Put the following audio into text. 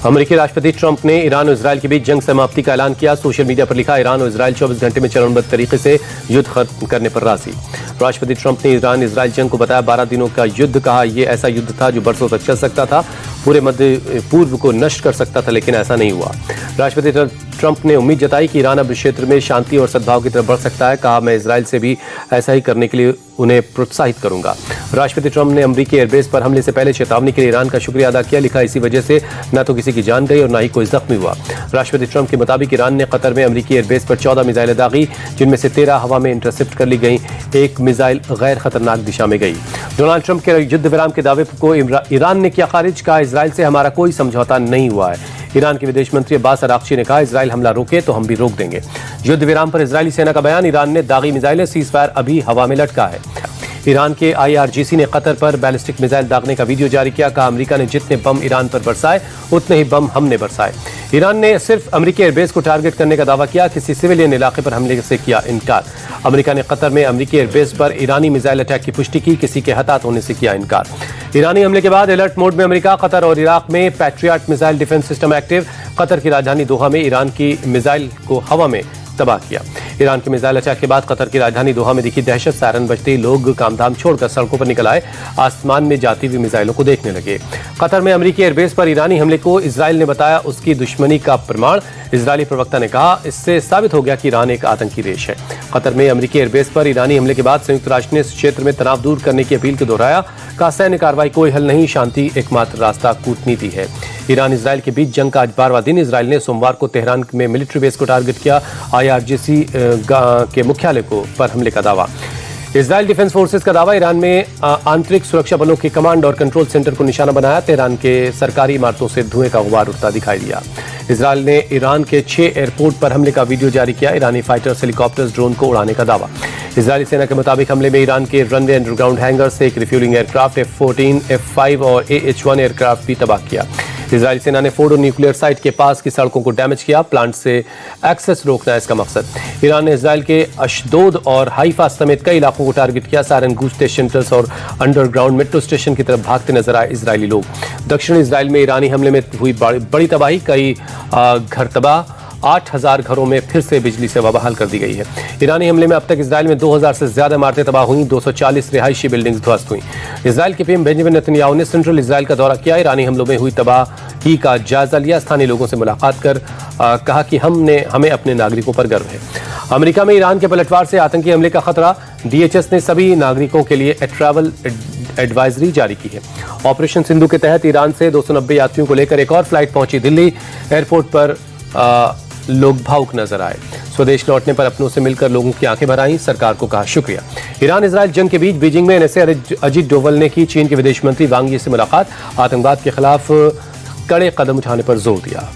अमेरिकी राष्ट्रपति ट्रंप ने ईरान और इजरायल के बीच जंग समाप्ति का ऐलान किया। सोशल मीडिया पर लिखा, ईरान और इजरायल 24 घंटे में चरणबद्ध तरीके से युद्ध खत्म करने पर राजी। राष्ट्रपति ट्रंप ने ईरान इजरायल जंग को बताया 12 दिनों का युद्ध। कहा, यह ऐसा युद्ध था जो बरसों तक चल सकता था, पूरे मध्य पूर्व को नष्ट कर सकता था, लेकिन ऐसा नहीं हुआ। राष्ट्रपति ट्रंप ने उम्मीद जताई कि ईरान अब क्षेत्र में शांति और सद्भाव की तरफ बढ़ सकता है। कहा, मैं इजरायल से भी ऐसा ही करने के लिए उन्हें प्रोत्साहित करूंगा। राष्ट्रपति ट्रंप ने अमेरिकी एयरबेस पर हमले से पहले चेतावनी के लिए ईरान का शुक्रिया अदा किया। लिखा, इसी वजह से न तो किसी की जान गई और न ही कोई जख्मी हुआ। राष्ट्रपति ट्रंप के मुताबिक ईरान ने कतर में अमेरिकी एयरबेस पर 14 मिसाइलें दागी, जिनमें से 13 हवा में इंटरसेप्ट कर ली गई। एक मिसाइल गैर खतरनाक दिशा में गई। डोनाल्ड ट्रंप के युद्ध विराम के दावे को ईरान ने किया खारिज। कहा, इजरायल से हमारा कोई समझौता नहीं हुआ है। ईरान के विदेश मंत्री अब्बास अरागची ने कहा, इजरायल हमला रोके तो हम भी रोक देंगे। युद्ध विराम पर इजरायली सेना का बयान, ईरान ने दागी मिसाइलें, सीजफायर अभी हवा में लटका है। ईरान के IRGC ने कतर पर बैलिस्टिक मिसाइल दागने का वीडियो जारी किया। कहा, अमेरिका ने जितने बम ईरान पर बरसाए उतने ही बम हमने बरसाए। ईरान ने सिर्फ अमेरिकी एयरबेस को टारगेट करने का दावा किया, किसी सिविलियन इलाके पर हमले से किया इनकार। अमेरिका ने कतर में अमेरिकी एयरबेस पर ईरानी मिसाइल अटैक की पुष्टि की, किसी के हताहत होने से किया इनकार। ईरानी हमले के बाद अलर्ट मोड में अमेरिका, कतर और इराक में patriot missile defence system active. Qatar की राजधानी दोहा में ईरान की मिसाइल को हवा में तबाह किया। ईरान के मिसाइल अटैक के बाद कतर की राजधानी दोहा में दिखी दहशत। सायरन बजते ही लोग कामधाम छोड़कर सड़कों पर निकल आए, आसमान में जाती हुई मिसाइलों को देखने लगे। कतर में अमेरिकी एयरबेस पर ईरानी हमले को इजरायल ने बताया उसकी दुश्मनी का प्रमाण। इजरायली प्रवक्ता ने कहा, इससे साबित हो गया कि ईरान एक आतंकी देश है। कतर में अमेरिकी एयरबेस पर ईरानी हमले के बाद संयुक्त राष्ट्र ने इस क्षेत्र में तनाव दूर करने की अपील को दोहराया। कहा, सैन्य कार्रवाई कोई हल नहीं, शांति एकमात्र रास्ता कूटनीति है। ईरान इजरायल के बीच जंग का आज 12वां दिन। इजरायल ने सोमवार को तेहरान में मिलिट्री बेस को टारगेट किया। IRGC के मुख्यालय को पर हमले का दावा। इजरायल डिफेंस फोर्सेस का दावा, ईरान में आंतरिक सुरक्षा बलों के कमांड और कंट्रोल सेंटर को निशाना बनाया। तेहरान के सरकारी इमारतों से धुएं का गुबार उठता दिखाई दिया। इजरायल ने ईरान के 6 एयरपोर्ट पर हमले का वीडियो जारी किया। ईरानी फाइटर्स, हेलीकॉप्टर्स, ड्रोन को उड़ाने का दावा। इजरायली सेना के मुताबिक हमले में ईरान के रनवे अंडरग्राउंड हैंगर से एक रिफ्यूलिंग एयरक्राफ्ट, F-14, F-5 और AH-1 एयरक्राफ्ट भी तबाह किया। इजरायली सेना ने फोर्डो न्यूक्लियर साइट के पास की सड़कों को डैमेज किया। प्लांट से एक्सेस रोकना है इसका मकसद। ईरान ने इजरायल के अशदोद और हाइफा समेत कई इलाकों को टारगेट किया। सायरन गूंजते शेल्टर्स और अंडरग्राउंड मेट्रो स्टेशन की तरफ भागते नजर आए इजरायली लोग। दक्षिण इजरायल में ईरानी हमले में हुई बड़ी तबाही, कई घर तबाह। 8000 घरों में फिर से बिजली सेवा बहाल कर दी गई है। ईरानी हमले में अब तक इजरायल में 2000 से ज्यादा इमारतें तबाह हुई, 240 रिहायशी बिल्डिंग्स ध्वस्त हुई। इजरायल के पीएम बेंजामिन नेतन्याहू ने सेंट्रल इजरायल का दौरा किया। ईरानी हमलों में हुई तबाही का जायजा लिया। स्थानीय लोगों से मुलाकात कर कहा कि हमें अपने नागरिकों पर गर्व है। अमेरिका में ईरान के पलटवार से आतंकी हमले का खतरा। DHS ने सभी नागरिकों के लिए ट्रैवल एडवाइजरी जारी की है। ऑपरेशन सिंधु के तहत ईरान से 290 यात्रियों को लेकर एक और फ्लाइट पहुंची दिल्ली। एयरपोर्ट पर लोग भावुक नजर आए। स्वदेश लौटने पर अपनों से मिलकर लोगों की आंखें भर आईं। सरकार को कहा शुक्रिया। ईरान इजरायल जंग के बीच बीजिंग में NSA अजीत डोवल ने की चीन के विदेश मंत्री वांग यी से मुलाकात। आतंकवाद के खिलाफ कड़े कदम उठाने पर जोर दिया।